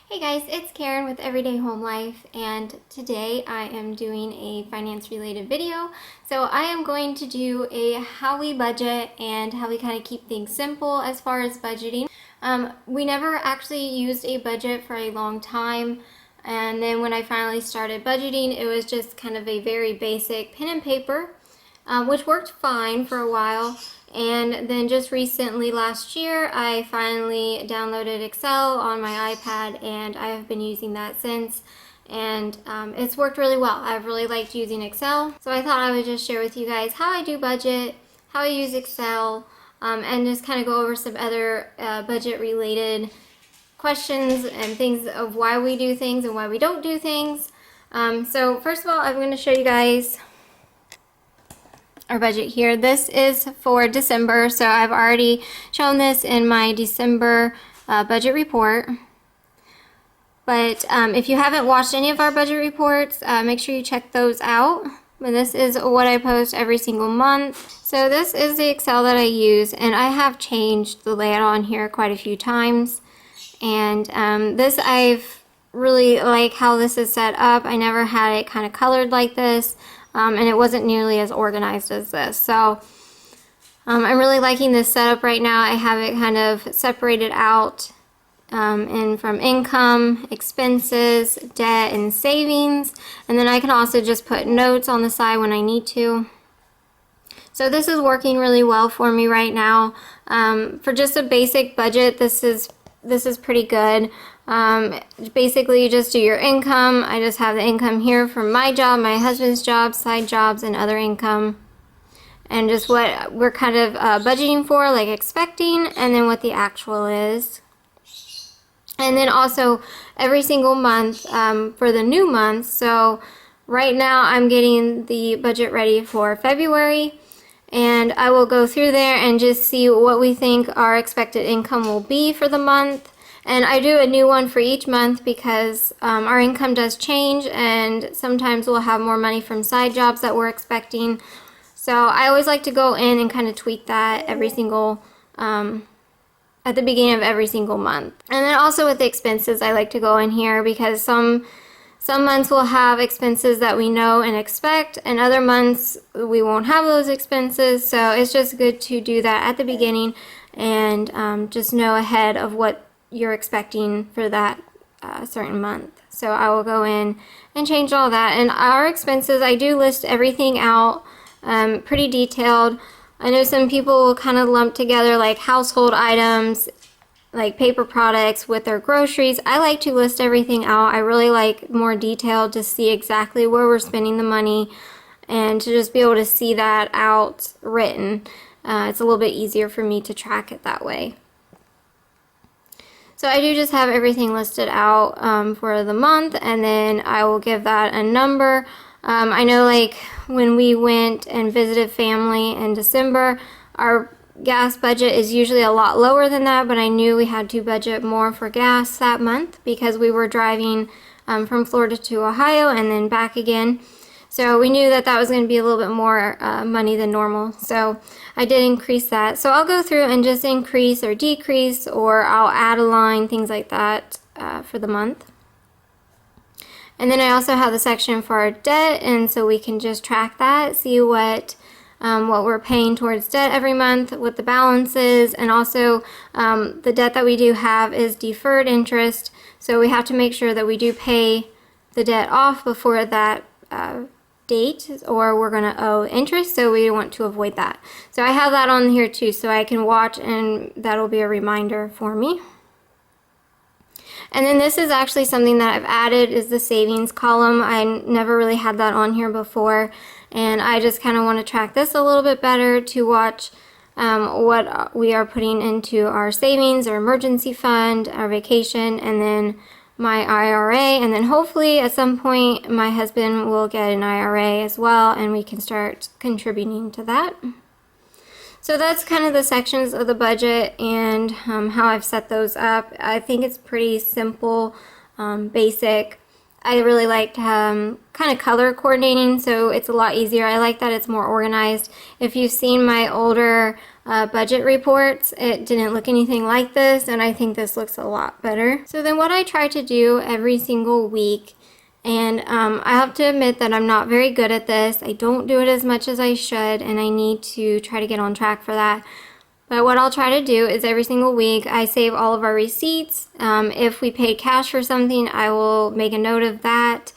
Hey guys, it's Karen with Everyday Home Life, and today I am doing a finance related video. So I am going to do a how we budget and how we kind of keep things simple as far as budgeting. We never actually used a budget for a long time, and then when I finally started budgeting, it was just kind of a very basic pen and paper, which worked fine for a while. And then just recently last year, I finally downloaded Excel on my iPad, and I have been using that since. And it's worked really well. I've really liked using Excel. So I thought I would just share with you guys how I do budget, how I use Excel, and just kind of go over some other budget related questions and things of why we do things and why we don't do things. So first of all, I'm going to show you guys our budget here. This is for December, so I've already shown this in my December budget report. But if you haven't watched any of our budget reports, make sure you check those out. But this is what I post every single month. So this is the Excel that I use, and I have changed the layout on here quite a few times. And this, I've really like how this is set up. I never had it kind of colored like this. And it wasn't nearly as organized as this. So I'm really liking this setup right now. I have it kind of separated out from income, expenses, debt, and savings. And then I can also just put notes on the side when I need to. So this is working really well for me right now. For just a basic budget, this is pretty good. Basically, you just do your income. I just have the income here from my job, my husband's job, side jobs, and other income. And just what we're kind of budgeting for, like expecting, and then what the actual is. And then also every single month for the new month. So right now I'm getting the budget ready for February. And I will go through there and just see what we think our expected income will be for the month. And I do a new one for each month because our income does change, and sometimes we'll have more money from side jobs that we're expecting. So I always like to go in and kind of tweak that every single, at the beginning of every single month. And then also with the expenses, I like to go in here because some months we'll have expenses that we know and expect, and other months we won't have those expenses. So it's just good to do that at the beginning and just know ahead of what you're expecting for that certain month. So I will go in and change all that. And our expenses, I do list everything out pretty detailed. I know some people will kind of lump together like household items, like paper products with their groceries. I like to list everything out. I really like more detail to see exactly where we're spending the money and to just be able to see that out written. It's a little bit easier for me to track it that way. So I do just have everything listed out for the month, and then I will give that a number. I know like when we went and visited family in December, our gas budget is usually a lot lower than that, but I knew we had to budget more for gas that month because we were driving from Florida to Ohio and then back again. So we knew that that was going to be a little bit more money than normal. So I did increase that. So I'll go through and just increase or decrease, or I'll add a line, things like that for the month. And then I also have the section for our debt, and so we can just track that, see what we're paying towards debt every month, what the balance is, and also the debt that we do have is deferred interest. So we have to make sure that we do pay the debt off before that date, or we're going to owe interest, so we want to avoid that. So I have that on here too, so I can watch, and that'll be a reminder for me. And then this is actually something that I've added, is the savings column. I never really had that on here before, and I just kind of want to track this a little bit better to watch what we are putting into our savings, our emergency fund, our vacation, and then my IRA, and then hopefully at some point my husband will get an IRA as well, and we can start contributing to that. So that's kind of the sections of the budget and how I've set those up. I think it's pretty simple, basic. I really like kind of color coordinating, so it's a lot easier. I like that it's more organized. If you've seen my older budget reports, it didn't look anything like this, and I think this looks a lot better. So then what I try to do every single week, and I have to admit that I'm not very good at this. I don't do it as much as I should, and I need to try to get on track for that. But what I'll try to do is every single week I save all of our receipts. If we paid cash for something, I will make a note of that.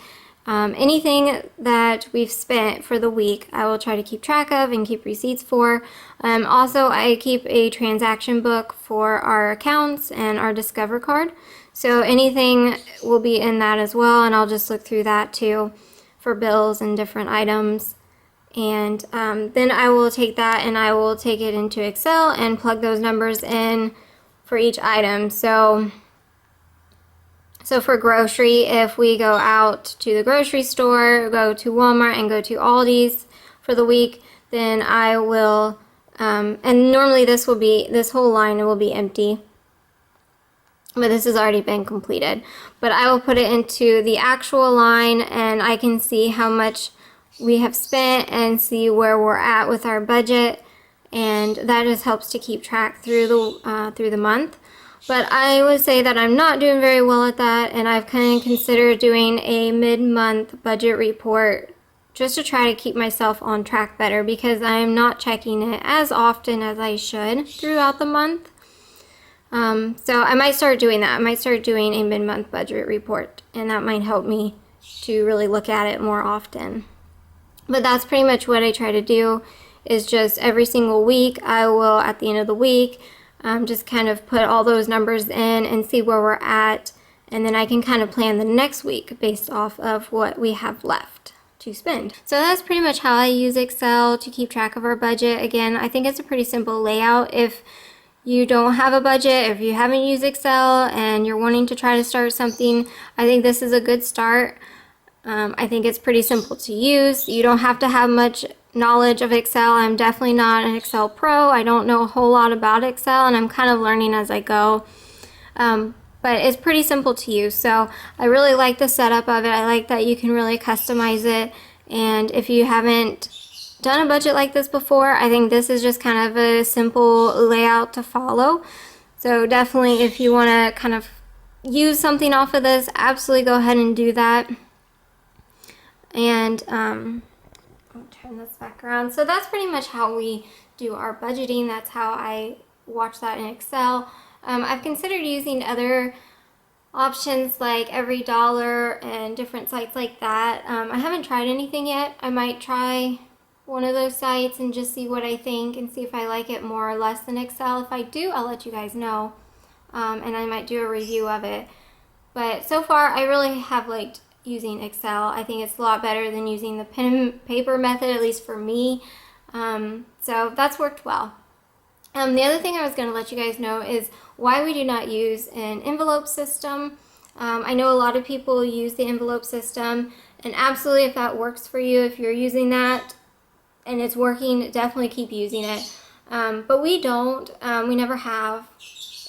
Anything that we've spent for the week, I will try to keep track of and keep receipts for. Also, I keep a transaction book for our accounts and our Discover card. So anything will be in that as well, and I'll just look through that too for bills and different items. And then I will take that and I will take it into Excel and plug those numbers in for each item. So for grocery, if we go out to the grocery store, go to Walmart and go to Aldi's for the week, then I will, and normally this whole line will be empty, but this has already been completed. But I will put it into the actual line and I can see how much we have spent and see where we're at with our budget, and that just helps to keep track through the month. But I would say that I'm not doing very well at that, and I've kind of considered doing a mid-month budget report just to try to keep myself on track better, because I am not checking it as often as I should throughout the month. So I might start doing that. I might start doing a mid-month budget report, and that might help me to really look at it more often. But that's pretty much what I try to do, is just every single week I will, at the end of the week, just kind of put all those numbers in and see where we're at, and then I can kind of plan the next week based off of what we have left to spend. So that's pretty much how I use Excel to keep track of our budget. Again, I think it's a pretty simple layout. If you don't have a budget, if you haven't used Excel and you're wanting to try to start something, I think this is a good start. I think it's pretty simple to use. You don't have to have much knowledge of Excel. I'm definitely not an Excel pro. I don't know a whole lot about Excel, and I'm kind of learning as I go. But it's pretty simple to use. So I really like the setup of it. I like that you can really customize it. And if you haven't done a budget like this before, I think this is just kind of a simple layout to follow. So definitely, if you want to kind of use something off of this, absolutely go ahead and do that. And I'll turn this back around. So that's pretty much how we do our budgeting. That's how I watch that in Excel. I've considered using other options like EveryDollar and different sites like that. I haven't tried anything yet. I might try one of those sites and just see what I think and see if I like it more or less than Excel. If I do, I'll let you guys know, and I might do a review of it. But so far, I really have liked using Excel. I think it's a lot better than using the pen and paper method, at least for me. So that's worked well. The other thing I was going to let you guys know is why we do not use an envelope system. I know a lot of people use the envelope system, and absolutely, if that works for you, if you're using that and it's working, definitely keep using it. But we don't. We never have.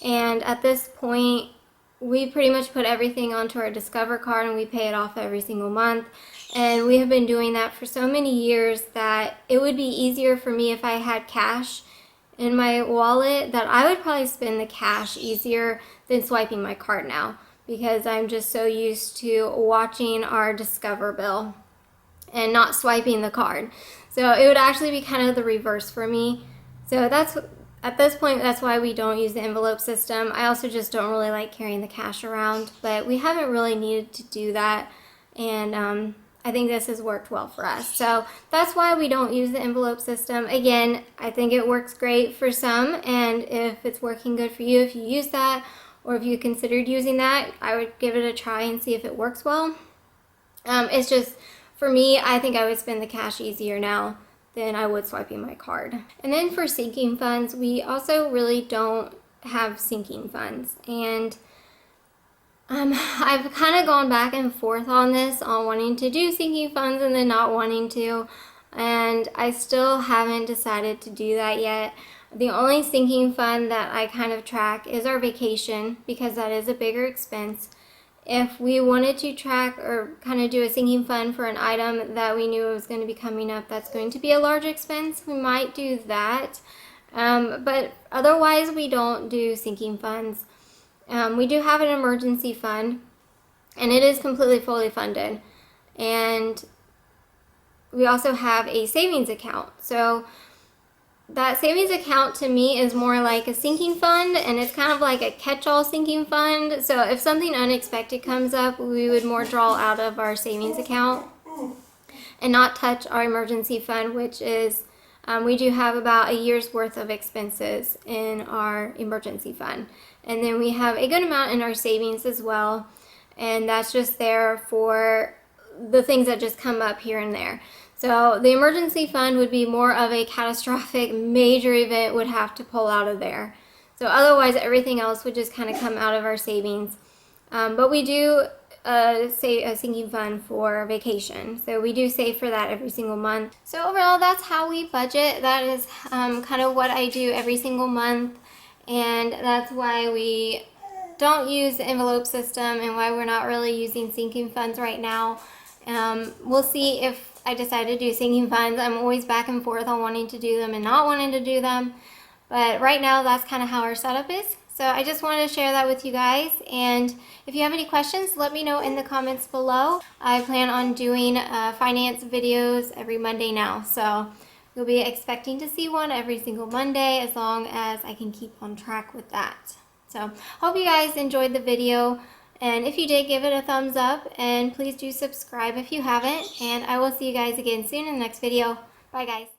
And at this point, we pretty much put everything onto our Discover card and we pay it off every single month. And we have been doing that for so many years that it would be easier for me if I had cash in my wallet, that I would probably spend the cash easier than swiping my card now, because I'm just so used to watching our Discover bill and not swiping the card. So it would actually be kind of the reverse for me. So at this point, that's why we don't use the envelope system. I also just don't really like carrying the cash around, but we haven't really needed to do that, and I think this has worked well for us. So that's why we don't use the envelope system. Again, I think it works great for some, and if it's working good for you, if you use that, or if you considered using that, I would give it a try and see if it works well. It's just, for me, I think I would spend the cash easier now than I would swiping my card. And then for sinking funds, we also really don't have sinking funds. And I've kind of gone back and forth on this, on wanting to do sinking funds and then not wanting to. And I still haven't decided to do that yet. The only sinking fund that I kind of track is our vacation, because that is a bigger expense. If we wanted to track or kind of do a sinking fund for an item that we knew was going to be coming up that's going to be a large expense, we might do that. But otherwise, we don't do sinking funds. We do have an emergency fund, and it is completely fully funded. And we also have a savings account. So that savings account to me is more like a sinking fund, and it's kind of like a catch-all sinking fund. So if something unexpected comes up, we would more draw out of our savings account and not touch our emergency fund, which is we do have about a year's worth of expenses in our emergency fund. And then we have a good amount in our savings as well. And that's just there for the things that just come up here and there. So the emergency fund would be more of a catastrophic major event would have to pull out of there. So otherwise everything else would just kind of come out of our savings. But we do say a sinking fund for vacation. So we do save for that every single month. So overall, that's how we budget. That is kind of what I do every single month. And that's why we don't use the envelope system and why we're not really using sinking funds right now. We'll see if I decide to do sinking funds. I'm always back and forth on wanting to do them and not wanting to do them. But right now, that's kind of how our setup is. So I just wanted to share that with you guys. And if you have any questions, let me know in the comments below. I plan on doing finance videos every Monday now. So you'll be expecting to see one every single Monday as long as I can keep on track with that. So hope you guys enjoyed the video. And if you did, give it a thumbs up. And please do subscribe if you haven't. And I will see you guys again soon in the next video. Bye, guys.